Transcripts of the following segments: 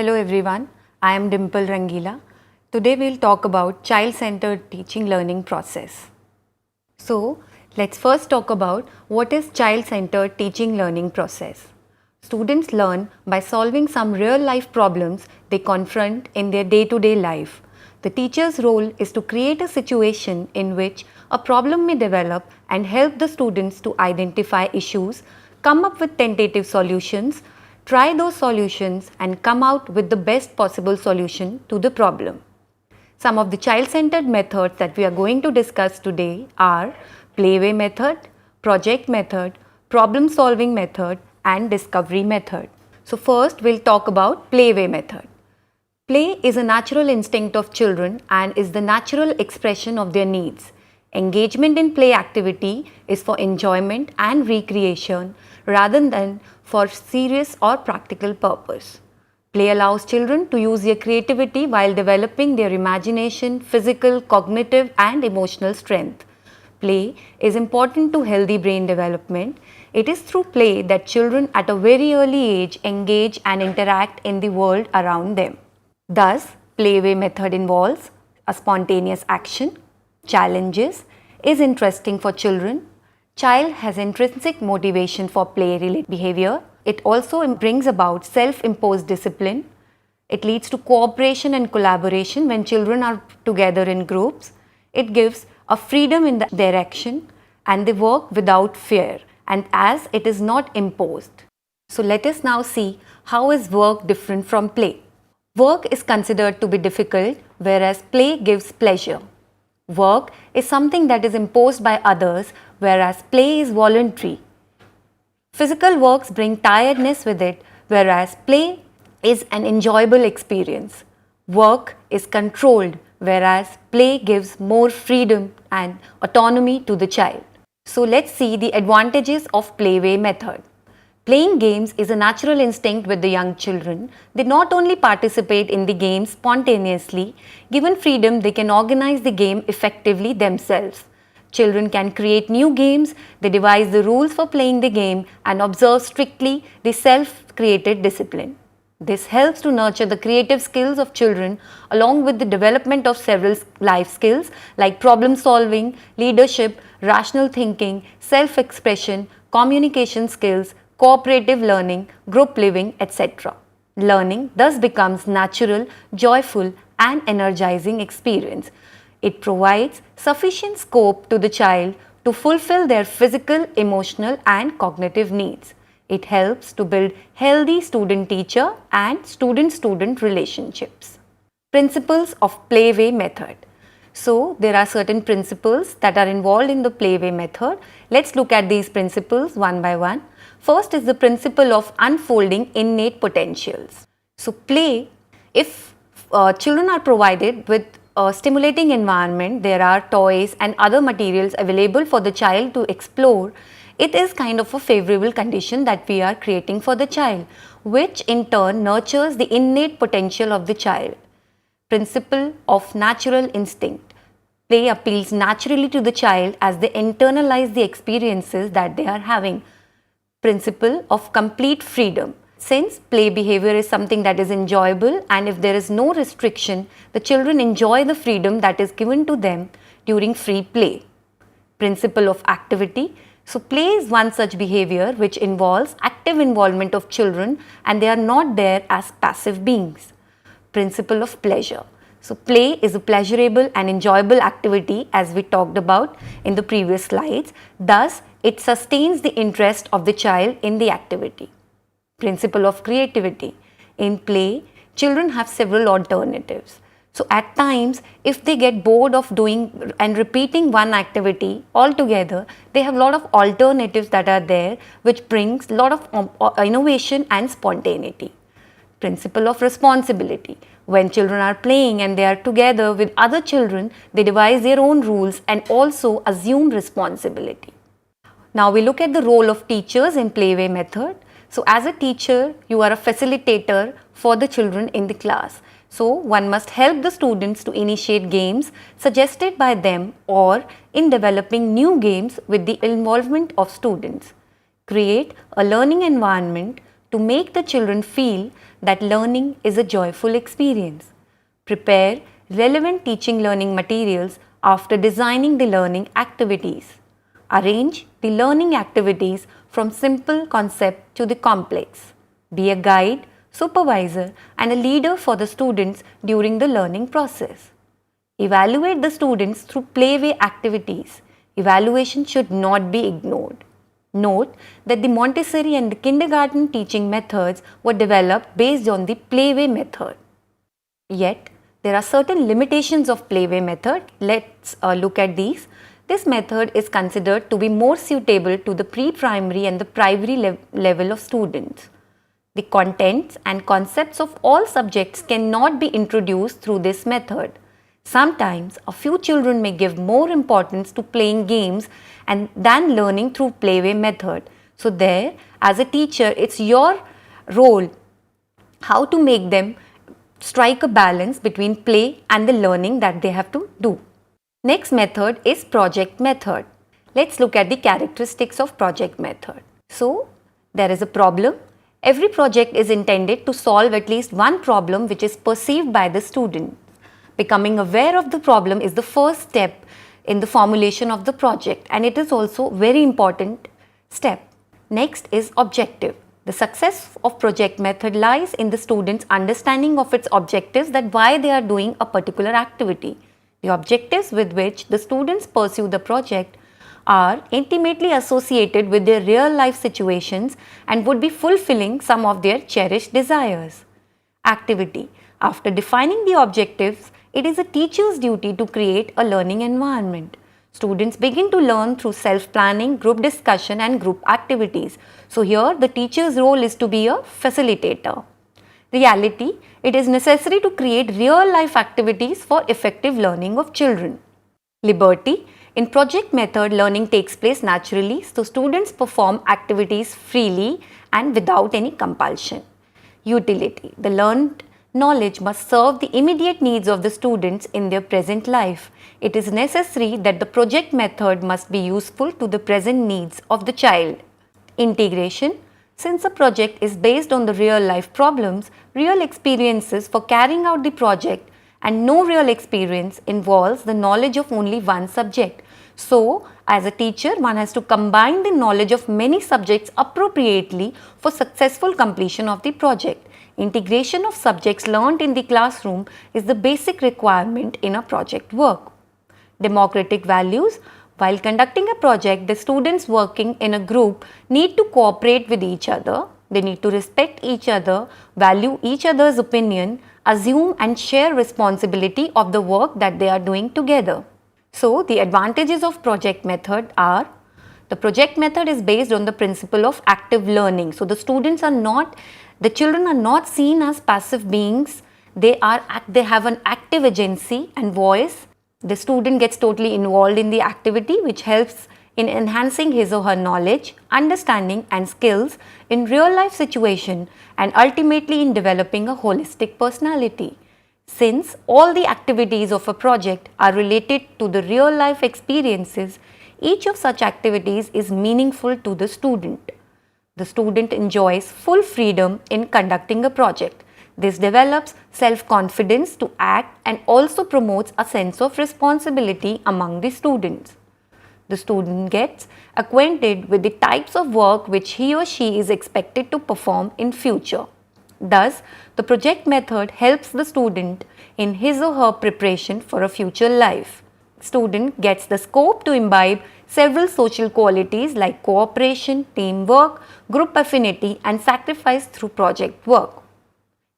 Hello everyone, I am Dimple Rangila. Today we will talk about child-centered teaching learning process. So, let's first talk about what is child-centered teaching learning process. Students learn by solving some real-life problems they confront in their day-to-day life. The teacher's role is to create a situation in which a problem may develop and help the students to identify issues, come up with tentative solutions, try those solutions and come out with the best possible solution to the problem. Some of the child-centered methods that we are going to discuss today are playway method, project method, problem-solving method and discovery method. So first we'll talk about playway method. Play is a natural instinct of children and is the natural expression of their needs. Engagement in play activity is for enjoyment and recreation rather than for serious or practical purpose. Play allows children to use their creativity while developing their imagination, physical, cognitive and emotional strength. Play is important to healthy brain development. It is through play that children at a very early age engage and interact in the world around them. Thus, playway method involves a spontaneous action, challenges, is interesting for children. Child has intrinsic motivation for play-related behavior. It also brings about self-imposed discipline. It leads to cooperation and collaboration when children are together in groups. It gives a freedom in the direction and they work without fear and as it is not imposed. So let us now see how is work different from play. Work is considered to be difficult whereas play gives pleasure. Work is something that is imposed by others whereas play is voluntary. Physical works bring tiredness with it whereas play is an enjoyable experience. Work is controlled whereas play gives more freedom and autonomy to the child. So let's see the advantages of playway method. Playing games is a natural instinct with the young children. They not only participate in the game spontaneously, given freedom they can organize the game effectively themselves. Children can create new games, they devise the rules for playing the game and observe strictly the self-created discipline. This helps to nurture the creative skills of children along with the development of several life skills like problem solving, leadership, rational thinking, self-expression, communication skills, cooperative learning, group living, etc. Learning thus becomes natural, joyful and energizing experience. It provides sufficient scope to the child to fulfill their physical, emotional and cognitive needs. It helps to build healthy student-teacher and student-student relationships. Principles of playway method. So, there are certain principles that are involved in the playway method. Let's look at these principles one by one. First is the principle of unfolding innate potentials. So, play, if children are provided with a stimulating environment, there are toys and other materials available for the child to explore, it is kind of a favorable condition that we are creating for the child, which in turn nurtures the innate potential of the child. Principle of natural instinct. Play appeals naturally to the child as they internalize the experiences that they are having. Principle of complete freedom. Since play behavior is something that is enjoyable and if there is no restriction, the children enjoy the freedom that is given to them during free play. Principle of activity. So play is one such behavior which involves active involvement of children and they are not there as passive beings. Principle of pleasure. So play is a pleasurable and enjoyable activity as we talked about in the previous slides. Thus, it sustains the interest of the child in the activity. Principle of creativity. In play, children have several alternatives. So at times, if they get bored of doing and repeating one activity altogether, they have a lot of alternatives that are there which brings a lot of innovation and spontaneity. Principle of responsibility. When children are playing and they are together with other children, they devise their own rules and also assume responsibility. Now we look at the role of teachers in playway method. So as a teacher, you are a facilitator for the children in the class. So one must help the students to initiate games suggested by them or in developing new games with the involvement of students. Create a learning environment to make the children feel that learning is a joyful experience. Prepare relevant teaching learning materials after designing the learning activities. Arrange the learning activities from simple concept to the complex. Be a guide, supervisor, and a leader for the students during the learning process. Evaluate the students through playway activities. Evaluation should not be ignored. Note that the Montessori and the kindergarten teaching methods were developed based on the playway method. Yet, there are certain limitations of playway method. Let's look at these. This method is considered to be more suitable to the pre-primary and the primary level of students. The contents and concepts of all subjects cannot be introduced through this method. Sometimes a few children may give more importance to playing games than learning through playway method. So there, as a teacher, it's your role how to make them strike a balance between play and the learning that they have to do. Next method is project method. Let's look at the characteristics of project method. So, there is a problem. Every project is intended to solve at least one problem which is perceived by the student. Becoming aware of the problem is the first step in the formulation of the project, and it is also very important step. Next is objective. The success of project method lies in the student's understanding of its objectives, that why they are doing a particular activity. The objectives with which the students pursue the project are intimately associated with their real life situations and would be fulfilling some of their cherished desires. Activity. After defining the objectives, it is a teacher's duty to create a learning environment. Students begin to learn through self-planning, group discussion and group activities. So here the teacher's role is to be a facilitator. Reality. It is necessary to create real life activities for effective learning of children. Liberty. In project method, learning takes place naturally, so students perform activities freely and without any compulsion. Utility. The learned knowledge must serve the immediate needs of the students in their present life. It is necessary that the project method must be useful to the present needs of the child. Integration. Since a project is based on the real life problems, real experiences for carrying out the project, and no real experience involves the knowledge of only one subject. So, as a teacher, one has to combine the knowledge of many subjects appropriately for successful completion of the project. Integration of subjects learnt in the classroom is the basic requirement in a project work. Democratic values. While conducting a project, the students working in a group need to cooperate with each other. They need to respect each other, value each other's opinion, assume and share responsibility of the work that they are doing together. So, the advantages of project method are: the project method is based on the principle of active learning. So, the children are not seen as passive beings. They have an active agency and voice. The student gets totally involved in the activity, which helps in enhancing his or her knowledge, understanding and skills in real life situation, and ultimately in developing a holistic personality. Since all the activities of a project are related to the real life experiences, each of such activities is meaningful to the student. The student enjoys full freedom in conducting a project. This develops self-confidence to act and also promotes a sense of responsibility among the students. The student gets acquainted with the types of work which he or she is expected to perform in future. Thus, the project method helps the student in his or her preparation for a future life. Student gets the scope to imbibe several social qualities like cooperation, teamwork, group affinity and sacrifice through project work.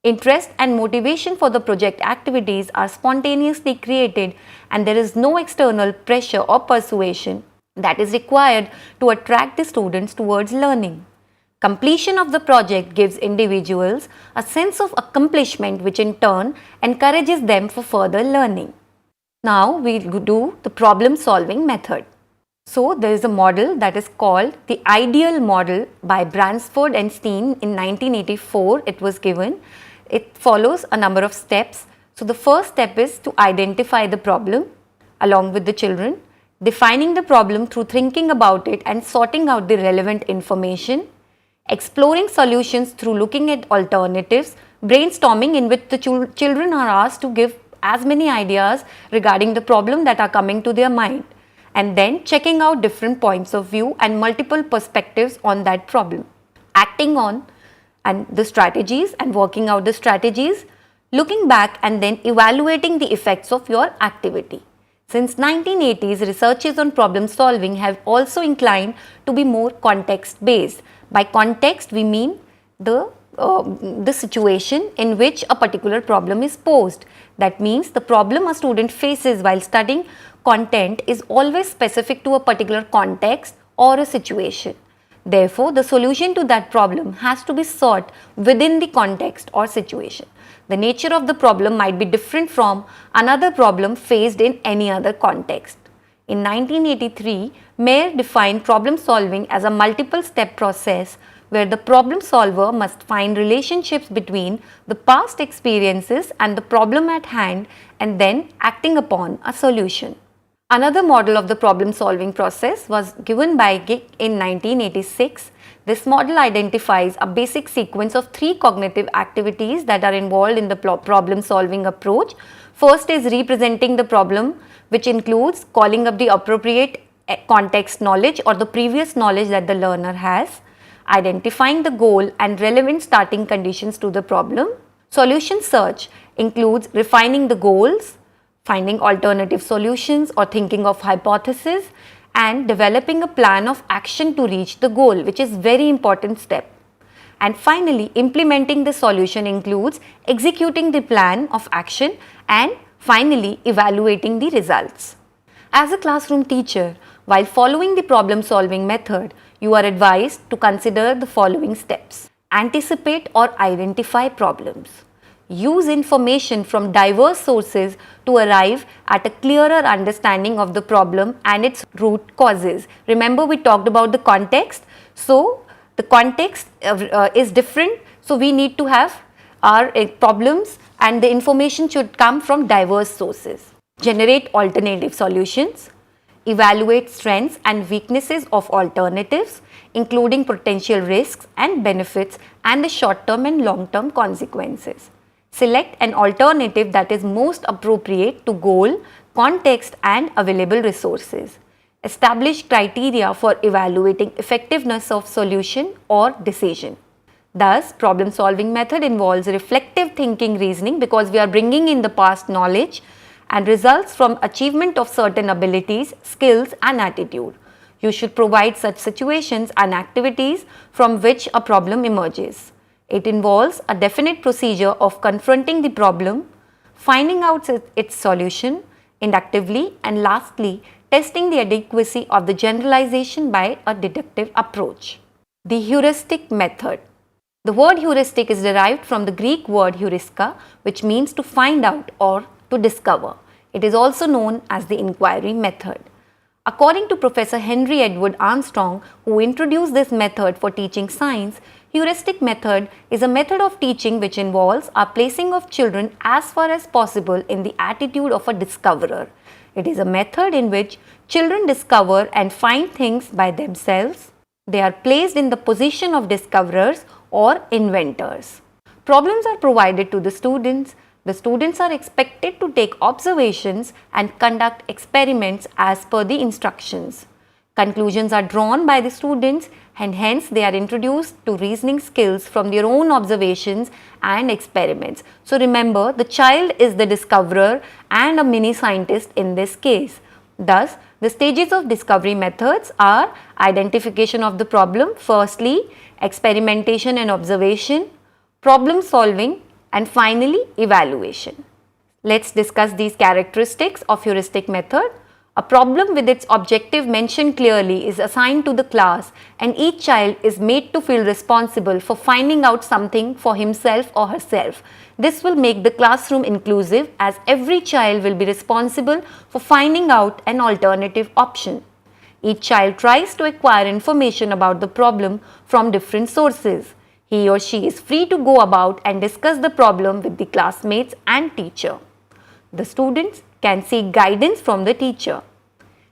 Interest and motivation for the project activities are spontaneously created, and there is no external pressure or persuasion that is required to attract the students towards learning. Completion of the project gives individuals a sense of accomplishment, which in turn encourages them for further learning. Now we will do the problem solving method. So there is a model that is called the ideal model by Bransford and Steen in 1984. It was given. It follows a number of steps. So the first step is to identify the problem along with the children, defining the problem through thinking about it and sorting out the relevant information, Exploring solutions through looking at alternatives, brainstorming in which the children are asked to give as many ideas regarding the problem that are coming to their mind, and then checking out different points of view and multiple perspectives on that problem. Acting on and the strategies and working out the strategies, looking back and then evaluating the effects of your activity. Since 1980s, researches on problem solving have also inclined to be more context based. By context, we mean the situation in which a particular problem is posed. That means the problem a student faces while studying content is always specific to a particular context or a situation. Therefore, the solution to that problem has to be sought within the context or situation. The nature of the problem might be different from another problem faced in any other context. In 1983, Mayer defined problem solving as a multiple step process where the problem solver must find relationships between the past experiences and the problem at hand and then acting upon a solution. Another model of the problem solving process was given by Gick in 1986. This model identifies a basic sequence of 3 cognitive activities that are involved in the problem solving approach. First is representing the problem, which includes calling up the appropriate context knowledge or the previous knowledge that the learner has, identifying the goal and relevant starting conditions to the problem. Solution search includes refining the goals, finding alternative solutions or thinking of hypotheses, and developing a plan of action to reach the goal, which is very important step. And finally, implementing the solution includes executing the plan of action and finally evaluating the results. As a classroom teacher, while following the problem solving method, you are advised to consider the following steps. Anticipate or identify problems. Use information from diverse sources to arrive at a clearer understanding of the problem and its root causes. Remember, we talked about the context. So, the context is different. So, we need to have our problems and the information should come from diverse sources. Generate alternative solutions. Evaluate strengths and weaknesses of alternatives, including potential risks and benefits and the short-term and long-term consequences. Select an alternative that is most appropriate to goal, context and available resources. Establish criteria for evaluating effectiveness of solution or decision. Thus, problem solving method involves reflective thinking reasoning because we are bringing in the past knowledge and results from achievement of certain abilities, skills and attitude. You should provide such situations and activities from which a problem emerges. It involves a definite procedure of confronting the problem, finding out its solution inductively and lastly testing the adequacy of the generalization by a deductive approach. The heuristic method. The word heuristic is derived from the Greek word heuriska, which means to find out or to discover. It is also known as the inquiry method. According to Professor Henry Edward Armstrong, who introduced this method for teaching science, heuristic method is a method of teaching which involves our placing of children as far as possible in the attitude of a discoverer. It is a method in which children discover and find things by themselves. They are placed in the position of discoverers or inventors. Problems are provided to the students. The students are expected to take observations and conduct experiments as per the instructions. Conclusions are drawn by the students and hence they are introduced to reasoning skills from their own observations and experiments. So remember, the child is the discoverer and a mini scientist in this case. Thus, the stages of discovery methods are identification of the problem, firstly, experimentation and observation, problem solving, and finally evaluation. Let's discuss these characteristics of heuristic method. A problem with its objective mentioned clearly is assigned to the class and each child is made to feel responsible for finding out something for himself or herself. This will make the classroom inclusive as every child will be responsible for finding out an alternative option. Each child tries to acquire information about the problem from different sources. He or she is free to go about and discuss the problem with the classmates and teacher. The students can seek guidance from the teacher.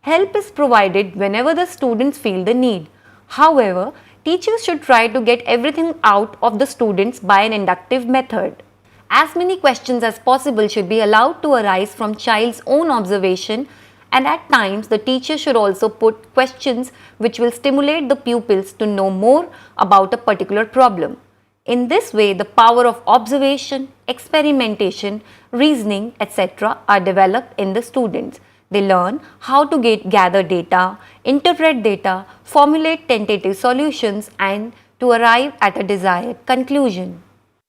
Help is provided whenever the students feel the need. However, teachers should try to get everything out of the students by an inductive method. As many questions as possible should be allowed to arise from child's own observation, and at times the teacher should also put questions which will stimulate the pupils to know more about a particular problem. In this way, the power of observation, experimentation, reasoning, etc. are developed in the students. They learn how to gather data, interpret data, formulate tentative solutions, and to arrive at a desired conclusion.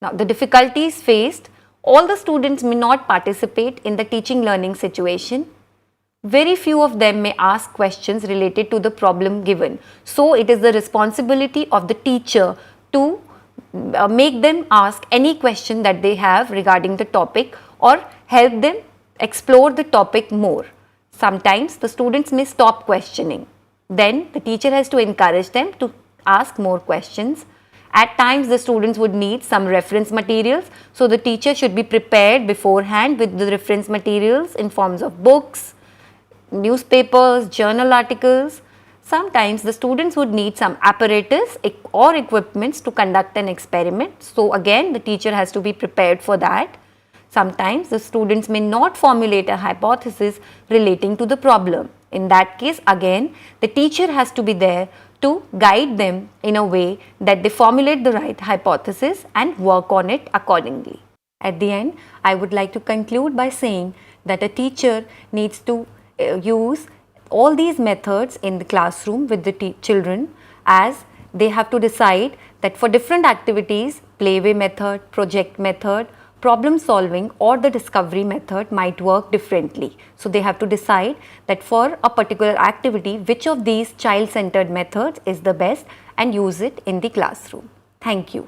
Now, the difficulties faced: all the students may not participate in the teaching learning situation. Very few of them may ask questions related to the problem given. So, it is the responsibility of the teacher to make them ask any question that they have regarding the topic or help them explore the topic more. Sometimes the students may stop questioning. Then the teacher has to encourage them to ask more questions. At times the students would need some reference materials, so the teacher should be prepared beforehand with the reference materials in forms of books, newspapers, journal articles. Sometimes the students would need some apparatus or equipments to conduct an experiment. So again, the teacher has to be prepared for that. Sometimes the students may not formulate a hypothesis relating to the problem. In that case, again, the teacher has to be there to guide them in a way that they formulate the right hypothesis and work on it accordingly. At the end, I would like to conclude by saying that a teacher needs to use all these methods in the classroom with the children, as they have to decide that for different activities, playway method, project method, problem solving or the discovery method might work differently. So, they have to decide that for a particular activity, which of these child-centered methods is the best and use it in the classroom. Thank you.